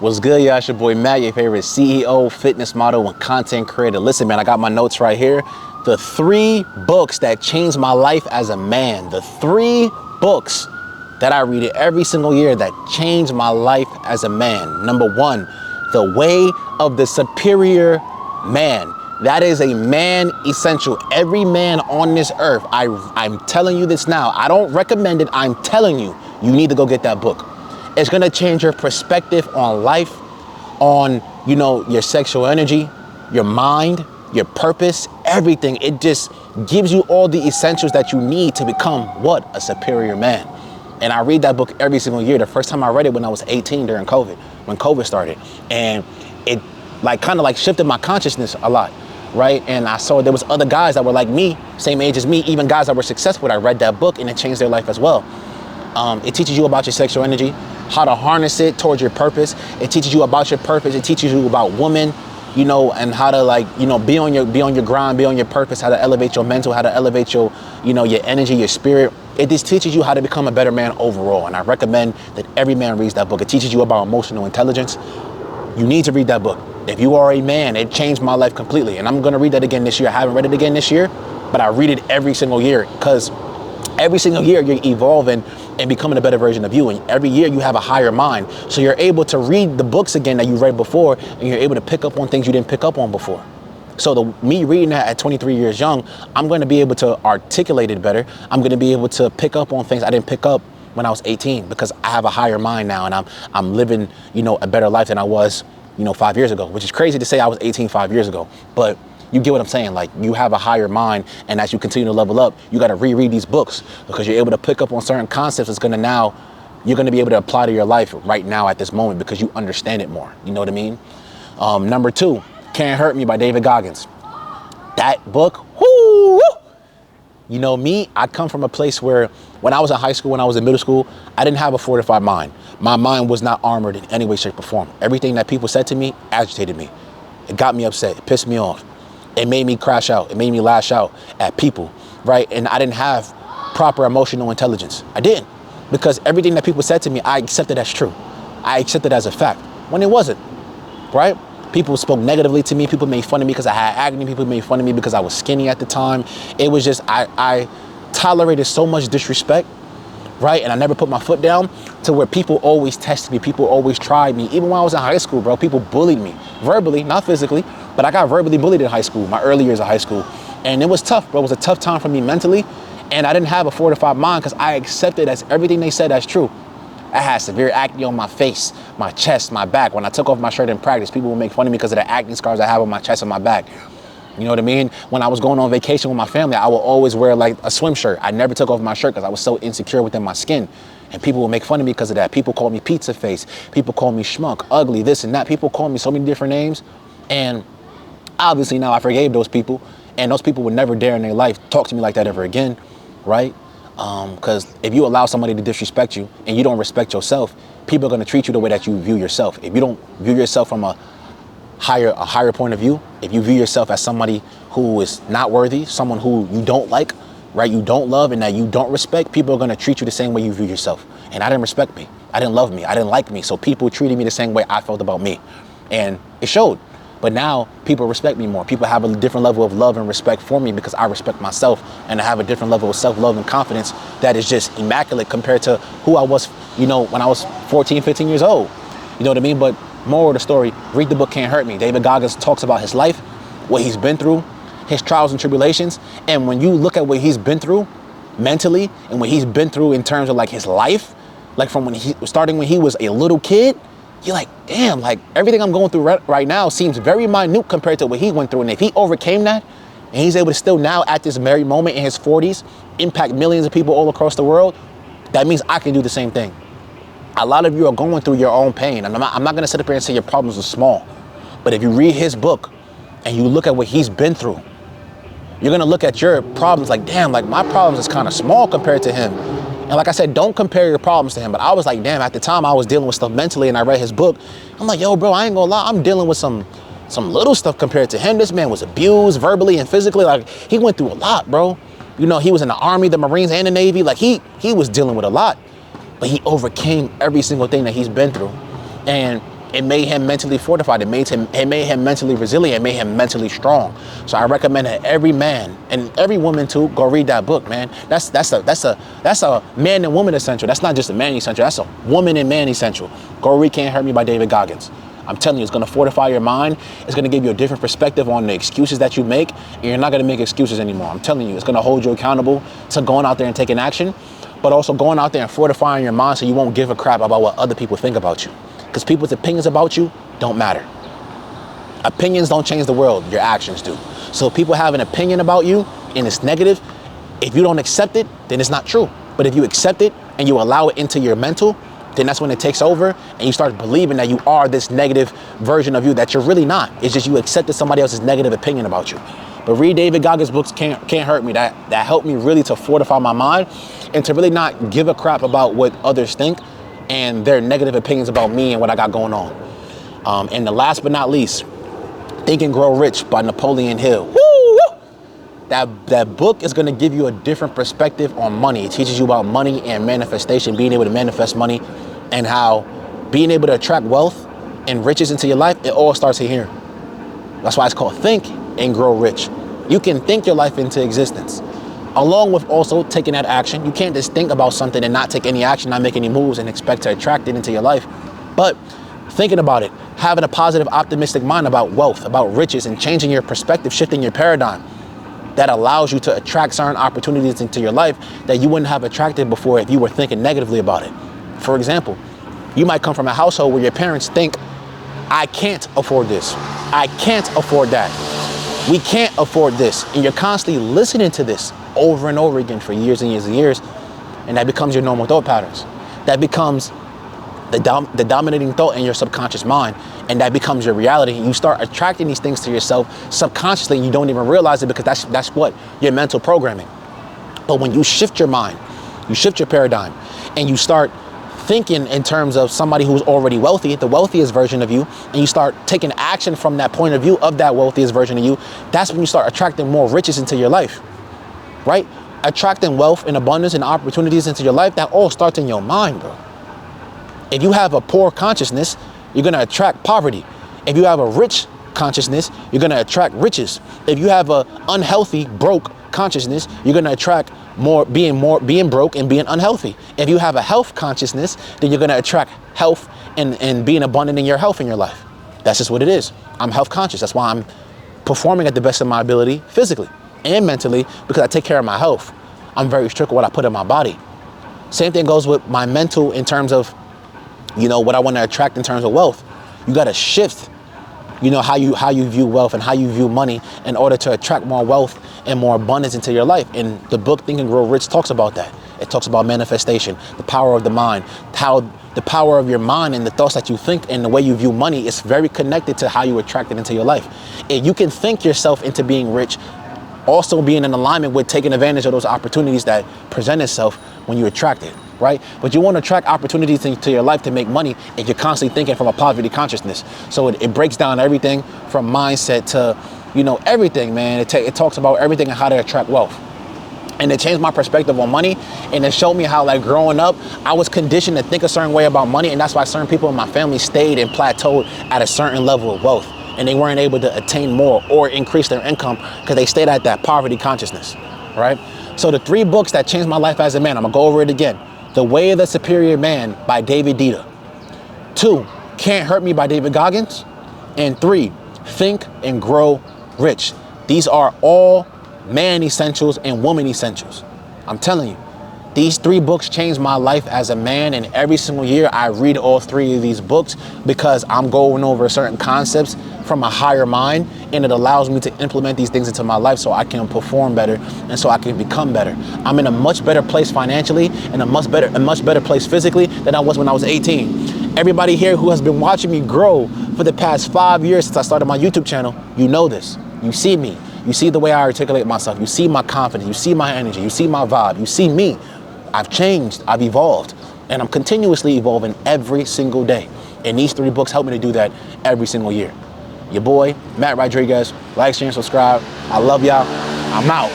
What's good, y'all? It's your boy Matt, your favorite CEO, fitness model, and content creator. Listen, man, I got my notes right here. The 3 books that changed my life as a man. The 3 books that I read every single year that changed my life as a man. Number 1, The Way of the Superior Man. That is a man essential. Every man on this earth, I'm telling you this now. I don't recommend it. I'm telling you, you need to go get that book. It's gonna change your perspective on life, on, your sexual energy, your mind, your purpose, everything. It just gives you all the essentials that you need to become what? A superior man. And I read that book every single year. The first time I read it when I was 18 during COVID, when COVID started. And it kind of shifted my consciousness a lot, right? And I saw there was other guys that were like me, same age as me, even guys that were successful. I read that book and it changed their life as well. It teaches you about your sexual energy, how to harness it towards your purpose. It teaches you about your purpose. It teaches you about women, and how to be on your grind, be on your purpose, how to elevate your mental, how to elevate your, your energy, your spirit. It just teaches you how to become a better man overall. And I recommend that every man reads that book. It teaches you about emotional intelligence. You need to read that book. If you are a man, it changed my life completely. And I'm going to read that again this year. I haven't read it again this year, but I read it every single year because every single year you're evolving and becoming a better version of you. And every year you have a higher mind. So you're able to read the books again that you read before, and you're able to pick up on things you didn't pick up on before. So me reading that at 23 years young, I'm going to be able to articulate it better. I'm going to be able to pick up on things I didn't pick up when I was 18 because I have a higher mind now, and I'm living, a better life than I was, 5 years ago, which is crazy to say I was 18 5 years ago, but you get what I'm saying? Like, you have a higher mind, and as you continue to level up, you got to reread these books because you're able to pick up on certain concepts you're going to be able to apply to your life right now at this moment because you understand it more. You know what I mean? Number 2, Can't Hurt Me by David Goggins. That book, whoo! Me, I come from a place where when I was in high school, when I was in middle school, I didn't have a fortified mind. My mind was not armored in any way, shape, or form. Everything that people said to me agitated me. It got me upset. It pissed me off. It made me crash out. It made me lash out at people, right? And I didn't have proper emotional intelligence. I didn't, because everything that people said to me, I accepted as true. I accepted as a fact when it wasn't, right? People spoke negatively to me. People made fun of me because I had acne. People made fun of me because I was skinny at the time. It was just, I tolerated so much disrespect, right? And I never put my foot down to where people always tested me. People always tried me. Even when I was in high school, bro, people bullied me verbally, not physically, but I got verbally bullied in high school, my early years of high school. And it was tough, bro. It was a tough time for me mentally. And I didn't have a fortified mind because I accepted as everything they said as true. I had severe acne on my face, my chest, my back. When I took off my shirt in practice, people would make fun of me because of the acne scars I have on my chest and my back. You know what I mean? When I was going on vacation with my family, I would always wear like a swim shirt. I never took off my shirt because I was so insecure within my skin. And people would make fun of me because of that. People called me pizza face. People called me schmuck, ugly, this and that. People called me so many different names. And obviously now I forgave those people. And those people would never dare in their life talk to me like that ever again, right? Because if you allow somebody to disrespect you and you don't respect yourself, people are going to treat you the way that you view yourself. If you don't view yourself from a higher point of view, if you view yourself as somebody who is not worthy, someone who you don't like, right, you don't love, and that you don't respect, people are going to treat you the same way you view yourself. And I didn't respect me. I didn't love me. I didn't like me. So people treated me the same way I felt about me. And it showed. But now people respect me more. People have a different level of love and respect for me because I respect myself, and I have a different level of self-love and confidence that is just immaculate compared to who I was, when I was 14, 15 years old. You know what I mean? But moral of the story, read the book Can't Hurt Me. David Goggins talks about his life, what he's been through, his trials and tribulations. And when you look at what he's been through mentally and what he's been through in terms of like his life, like from when he was a little kid, you're like, damn, like everything I'm going through right now seems very minute compared to what he went through. And if he overcame that and he's able to still now at this very moment in his 40s, impact millions of people all across the world, that means I can do the same thing. A lot of you are going through your own pain. And I'm not going to sit up here and say your problems are small. But if you read his book and you look at what he's been through, you're going to look at your problems like, damn, like my problems is kind of small compared to him. And like I said, don't compare your problems to him. But I was like, damn, at the time I was dealing with stuff mentally and I read his book. I'm like, yo, bro, I ain't gonna lie. I'm dealing with some little stuff compared to him. This man was abused verbally and physically. Like, he went through a lot, bro. He was in the Army, the Marines, and the Navy. Like, he was dealing with a lot. But he overcame every single thing that he's been through. And It made him mentally fortified. It made him mentally resilient. It made him mentally strong. So I recommend that every man and every woman too go read that book, man. That's a man and woman essential. That's not just a man essential. That's a woman and man essential. Go read Can't Hurt Me by David Goggins. I'm telling you, it's going to fortify your mind. It's going to give you a different perspective on the excuses that you make. And you're not going to make excuses anymore. I'm telling you, it's going to hold you accountable to going out there and taking action, but also going out there and fortifying your mind so you won't give a crap about what other people think about you. Because people's opinions about you don't matter. Opinions don't change the world, your actions do. So if people have an opinion about you and it's negative, if you don't accept it, then it's not true. But if you accept it and you allow it into your mental, then that's when it takes over and you start believing that you are this negative version of you that you're really not. It's just you accepted somebody else's negative opinion about you. But read David Goggins' books, Can't Hurt Me. That helped me really to fortify my mind and to really not give a crap about what others think and their negative opinions about me and what I got going on. And the last but not least, Think and Grow Rich by Napoleon Hill. Woo! That book is going to give you a different perspective on money. It teaches you about money and manifestation, being able to manifest money, and how being able to attract wealth and riches into your life, it all starts here. That's why it's called Think and Grow Rich. You can think your life into existence, along with also taking that action. You can't just think about something and not take any action, not make any moves and expect to attract it into your life. But thinking about it, having a positive, optimistic mind about wealth, about riches, and changing your perspective, shifting your paradigm, that allows you to attract certain opportunities into your life that you wouldn't have attracted before if you were thinking negatively about it. For example, you might come from a household where your parents think, I can't afford this. I can't afford that. We can't afford this. And you're constantly listening to this over and over again for years and years and years. And that becomes your normal thought patterns. That becomes the dominating thought in your subconscious mind. And that becomes your reality. You start attracting these things to yourself subconsciously, and you don't even realize it because that's what your mental programming. But when you shift your mind, you shift your paradigm, and you start thinking in terms of somebody who's already wealthy, the wealthiest version of you, and you start taking action from that point of view of that wealthiest version of you, that's when you start attracting more riches into your life, right? Attracting wealth and abundance and opportunities into your life, that all starts in your mind, bro. If you have a poor consciousness, you're going to attract poverty. If you have a rich consciousness, you're going to attract riches. If you have a unhealthy, broke consciousness, you're going to attract being broke and being unhealthy. If you have a health consciousness, then you're going to attract health and being abundant in your health in your life. That's just what it is. I'm health conscious. That's why I'm performing at the best of my ability physically and mentally, because I take care of my health. I'm very strict with what I put in my body. Same thing goes with my mental in terms of, what I want to attract in terms of wealth. You got to shift, how you view wealth and how you view money in order to attract more wealth and more abundance into your life. And the book Think and Grow Rich talks about that. It talks about manifestation, the power of the mind, how the power of your mind and the thoughts that you think and the way you view money is very connected to how you attract it into your life. And you can think yourself into being rich, also being in alignment with taking advantage of those opportunities that present itself when you attract it, right? But you want to attract opportunities into your life to make money if you're constantly thinking from a poverty consciousness. So it breaks down everything from mindset to, everything, man. It talks about everything and how to attract wealth. And it changed my perspective on money, and it showed me how, growing up, I was conditioned to think a certain way about money, and that's why certain people in my family stayed and plateaued at a certain level of wealth, and they weren't able to attain more or increase their income because they stayed at that poverty consciousness, right? So the 3 books that changed my life as a man, I'm gonna go over it again. The Way of the Superior Man by David Dita. 2, Can't Hurt Me by David Goggins. And 3, Think and Grow Rich. These are all man essentials and woman essentials. I'm telling you, these 3 books changed my life as a man, and every single year I read all 3 of these books because I'm going over certain concepts from a higher mind, and it allows me to implement these things into my life so I can perform better and so I can become better. I'm in a much better place financially and a much better place physically than I was when I was 18. Everybody here who has been watching me grow for the past 5 years since I started my YouTube channel, you know this. You see me. You see the way I articulate myself. You see my confidence. You see my energy. You see my vibe. You see me. I've changed. I've evolved. And I'm continuously evolving every single day. And these 3 books help me to do that every single year. Your boy, Matt Rodriguez. Like, share, and subscribe. I love y'all. I'm out.